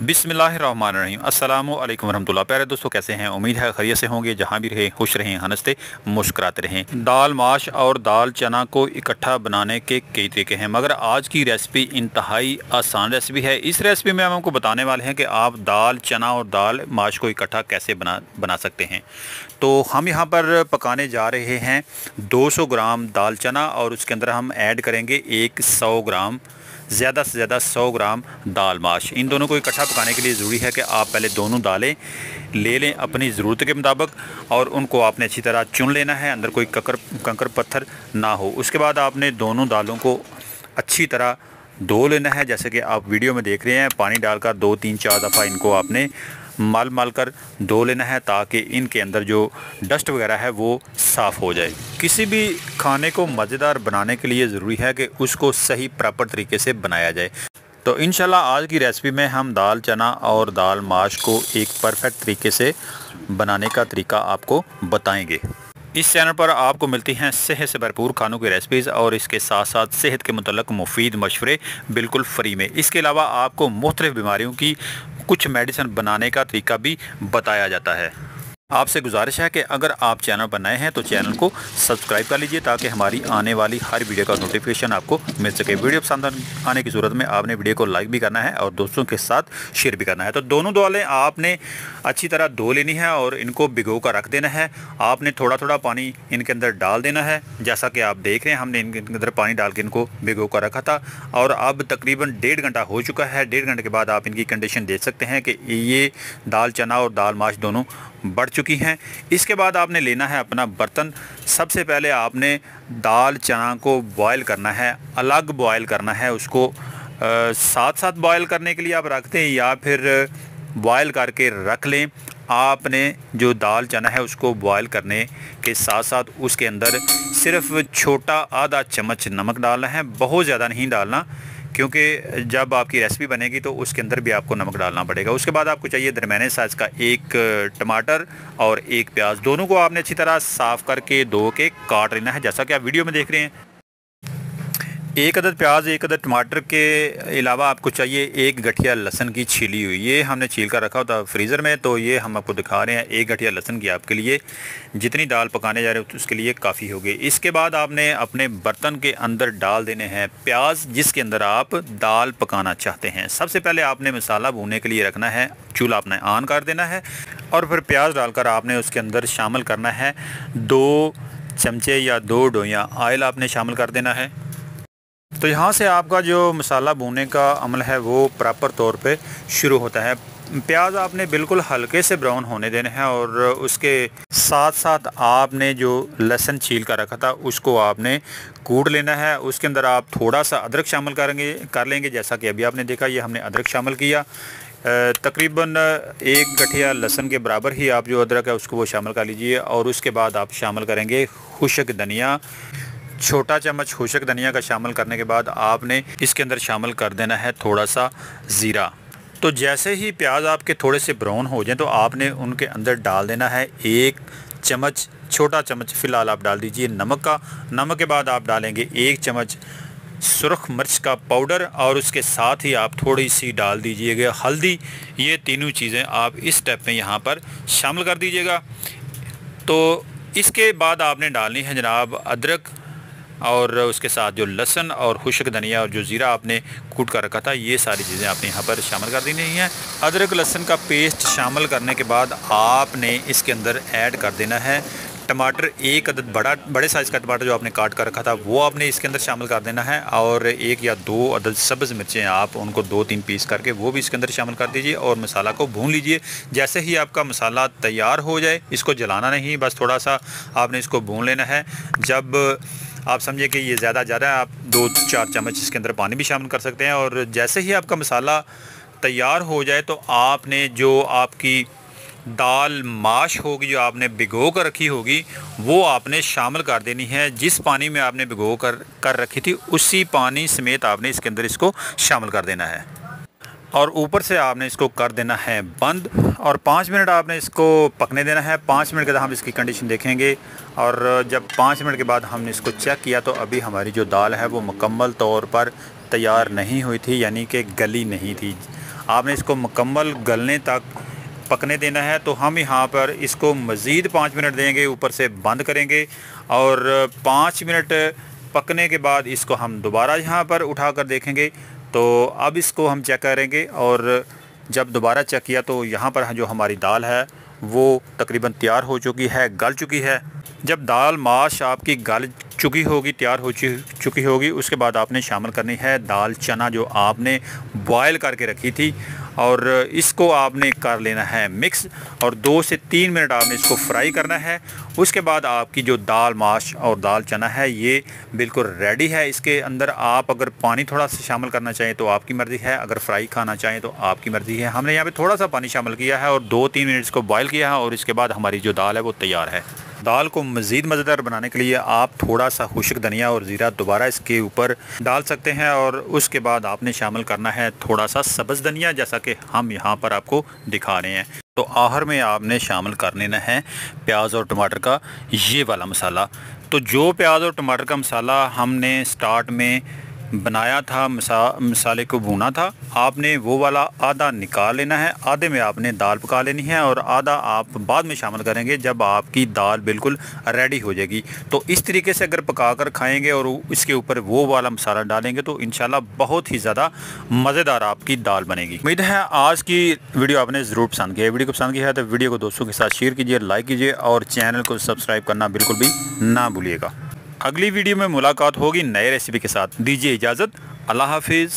बिस्मिल्लाहिर्रहमानिर्रहीम अस्सलामु अलैकुम वरहमतुल्लाह। प्यारे दोस्तों, कैसे हैं? उम्मीद है खैरियत से होंगे। जहां भी रहें खुश रहें, हंसते मुस्कुराते रहें। दाल माश और दाल चना को इकट्ठा बनाने के कई तरीके हैं, मगर आज की रेसिपी इंतहाई आसान रेसिपी है। इस रेसिपी में हम आपको बताने वाले हैं कि आप दाल चना और दाल माश को इकट्ठा कैसे बना सकते हैं। तो हम यहाँ पर पकाने जा रहे हैं 200 ग्राम दाल चना, और उसके अंदर हम ऐड करेंगे 100 ग्राम, ज़्यादा से ज़्यादा 100 ग्राम दाल माश। इन दोनों को इकट्ठा पकाने के लिए ज़रूरी है कि आप पहले दोनों दालें ले लें अपनी ज़रूरत के मुताबिक, और उनको आपने अच्छी तरह चुन लेना है, अंदर कोई कंकर पत्थर ना हो। उसके बाद आपने दोनों दालों को अच्छी तरह धो लेना है, जैसे कि आप वीडियो में देख रहे हैं। पानी डालकर 2 3 4 दफ़ा इनको आपने मल कर धो लेना है, ताकि इनके अंदर जो डस्ट वगैरह है वो साफ़ हो जाए। किसी भी खाने को मज़ेदार बनाने के लिए ज़रूरी है कि उसको सही प्रॉपर तरीके से बनाया जाए। तो इंशाल्लाह आज की रेसिपी में हम दाल चना और दाल माश को एक परफेक्ट तरीके से बनाने का तरीका आपको बताएंगे। इस चैनल पर आपको मिलती हैं सेहत से भरपूर खानों की रेसिपीज़, और इसके साथ साथ सेहत के मुतल्लिक़ मुफीद मशवरे बिल्कुल फ्री में। इसके अलावा आपको मुख्तलिफ़ बीमारियों की कुछ मेडिसिन बनाने का तरीका भी बताया जाता है। आपसे गुजारिश है कि अगर आप चैनल पर नए हैं तो चैनल को सब्सक्राइब कर लीजिए, ताकि हमारी आने वाली हर वीडियो का नोटिफिकेशन आपको मिल सके। वीडियो पसंद आने की सूरत में आपने वीडियो को लाइक भी करना है और दोस्तों के साथ शेयर भी करना है। तो दोनों दालें आपने अच्छी तरह धो लेनी है और इनको भिगो कर रख देना है। आपने थोड़ा थोड़ा पानी इनके अंदर डाल देना है, जैसा कि आप देख रहे हैं। हमने इनके अंदर पानी डाल के इनको भिगो कर रखा था, और अब तकरीबन 1.5 घंटा हो चुका है। 1.5 घंटे के बाद आप इनकी कंडीशन देख सकते हैं कि ये दाल चना और दाल माश दोनों बढ़ चुकी हैं। इसके बाद आपने लेना है अपना बर्तन। सबसे पहले आपने दाल चना को बॉयल करना है, अलग बॉयल करना है। उसको साथ साथ बॉयल करने के लिए आप रखते हैं, या फिर बॉयल करके रख लें। आपने जो दाल चना है उसको बॉयल करने के साथ साथ उसके अंदर सिर्फ छोटा आधा चम्मच नमक डालना है, बहुत ज़्यादा नहीं डालना, क्योंकि जब आपकी रेसिपी बनेगी तो उसके अंदर भी आपको नमक डालना पड़ेगा। उसके बाद आपको चाहिए दरमियाने साइज़ का 1 टमाटर और 1 प्याज। दोनों को आपने अच्छी तरह साफ़ करके धो के काट लेना है, जैसा कि आप वीडियो में देख रहे हैं। 1 अदद प्याज, 1 अदद टमाटर के अलावा आपको चाहिए 1 गठिया लहसुन की छीली हुई। ये हमने छील कर रखा होता फ्रीज़र में, तो ये हम आपको दिखा रहे हैं। 1 गठिया लहसुन की आपके लिए जितनी दाल पकाने जा रहे हो तो उसके लिए काफ़ी होगी। इसके बाद आपने अपने बर्तन के अंदर डाल देने हैं प्याज, जिसके अंदर आप दाल पकाना चाहते हैं। सबसे पहले आपने मसाला भूनने के लिए रखना है, चूल्हा अपने ऑन कर देना है, और फिर प्याज डालकर आपने उसके अंदर शामिल करना है 2 चमचे या 2 डोइयाँ ऑयल आपने शामिल कर देना है। तो यहाँ से आपका जो मसाला भूनने का अमल है वो प्रॉपर तौर पे शुरू होता है। प्याज आपने बिल्कुल हल्के से ब्राउन होने देने हैं, और उसके साथ साथ आपने जो लहसुन छील कर रखा था उसको आपने कूट लेना है। उसके अंदर आप थोड़ा सा अदरक शामिल कर लेंगे, जैसा कि अभी आपने देखा ये हमने अदरक शामिल किया। तकरीबन 1 गठिया लहसुन के बराबर ही आप जो अदरक है उसको वो शामिल कर लीजिए। और उसके बाद आप शामिल करेंगे खुश्क धनिया। छोटा चम्मच खुश्क धनिया का शामिल करने के बाद आपने इसके अंदर शामिल कर देना है थोड़ा सा ज़ीरा। तो जैसे ही प्याज आपके थोड़े से ब्राउन हो जाए तो आपने उनके अंदर डाल देना है 1 चम्मच, छोटा चम्मच फ़िलहाल आप डाल दीजिए नमक का। नमक के बाद आप डालेंगे 1 चम्मच सुरख मिर्च का पाउडर, और उसके साथ ही आप थोड़ी सी डाल दीजिएगा हल्दी। ये तीनों चीज़ें आप इस स्टेप में यहाँ पर शामिल कर दीजिएगा। तो इसके बाद आपने डालनी है जनाब अदरक, और उसके साथ जो लहसुन और खुश्क धनिया और जो ज़ीरा आपने कूट कर रखा था, ये सारी चीज़ें आपने यहाँ पर शामिल कर देनी हैं। अदरक लहसुन का पेस्ट शामिल करने के बाद आपने इसके अंदर ऐड कर देना है टमाटर। 1 अदद बड़े साइज़ का टमाटर जो आपने काट कर रखा था वो आपने इसके अंदर शामिल कर देना है, और 1 या 2 अदद सब्ज़ मिर्चें आप उनको 2-3 पीस करके वो भी इसके अंदर शामिल कर दीजिए, और मसाला को भून लीजिए। जैसे ही आपका मसाला तैयार हो जाए, इसको जलाना नहीं, बस थोड़ा सा आपने इसको भून लेना है। जब आप समझे कि ये ज़्यादा है, आप 2-4 चम्मच इसके अंदर पानी भी शामिल कर सकते हैं। और जैसे ही आपका मसाला तैयार हो जाए तो आपने जो आपकी दाल माश होगी जो आपने भिगो कर रखी होगी वो आपने शामिल कर देनी है। जिस पानी में आपने भिगो कर रखी थी उसी पानी समेत आपने इसके अंदर इसको शामिल कर देना है, और ऊपर से आपने इसको कर देना है बंद, और 5 मिनट आपने इसको पकने देना है। 5 मिनट के बाद हम इसकी कंडीशन देखेंगे, और जब 5 मिनट के बाद हमने इसको चेक किया तो अभी हमारी जो दाल है वो मुकम्मल तौर पर तैयार नहीं हुई थी, यानी कि गली नहीं थी। आपने इसको मुकम्मल गलने तक पकने देना है। तो हम यहाँ पर इसको मज़ीद 5 मिनट देंगे, ऊपर से बंद करेंगे और 5 मिनट पकने के बाद इसको हम दोबारा यहाँ पर उठा कर देखेंगे। तो अब इसको हम चेक करेंगे और जब दोबारा चेक किया तो यहाँ पर जो हमारी दाल है वो तकरीबन तैयार हो चुकी है, गल चुकी है। जब दाल माश आपकी गल चुकी होगी, तैयार हो चुकी होगी, उसके बाद आपने शामिल करनी है दाल चना जो आपने बॉयल करके रखी थी और इसको आपने कर लेना है मिक्स और 2 से 3 मिनट आपने इसको फ्राई करना है। उसके बाद आपकी जो दाल माश और दाल चना है ये बिल्कुल रेडी है। इसके अंदर आप अगर पानी थोड़ा सा शामिल करना चाहें तो आपकी मर्ज़ी है, अगर फ्राई खाना चाहें तो आपकी मर्ज़ी है। हमने यहाँ पे थोड़ा सा पानी शामिल किया है और 2-3 मिनट इसको बॉयल किया है और इसके बाद हमारी जो दाल है वो तैयार है। दाल को मज़ीद मज़ेदार बनाने के लिए आप थोड़ा सा खुश्क धनिया और ज़ीरा दोबारा इसके ऊपर डाल सकते हैं और उसके बाद आपने शामिल करना है थोड़ा सा सब्ज़ धनिया, जैसा कि हम यहाँ पर आपको दिखा रहे हैं। तो आखिर में आपने शामिल कर लेना है प्याज और टमाटर का ये वाला मसाला। तो जो प्याज और टमाटर का मसाला हमने स्टार्ट में बनाया था, मसाले को भूना था, आपने वो वाला आधा निकाल लेना है, आधे में आपने दाल पका लेनी है और आधा आप बाद में शामिल करेंगे जब आपकी दाल बिल्कुल रेडी हो जाएगी। तो इस तरीके से अगर पकाकर खाएंगे और इसके ऊपर वो वाला मसाला डालेंगे तो इंशाल्लाह बहुत ही ज़्यादा मज़ेदार आपकी दाल बनेगी। उम्मीद है आज की वीडियो आपने ज़रूर पसंद किया है। वीडियो को पसंद किया है तो वीडियो को दोस्तों के साथ शेयर कीजिए, लाइक कीजिए और चैनल को सब्सक्राइब करना बिल्कुल भी ना भूलिएगा। अगली वीडियो में मुलाकात होगी नए रेसिपी के साथ। दीजिए इजाज़त, अल्लाह हाफिज़।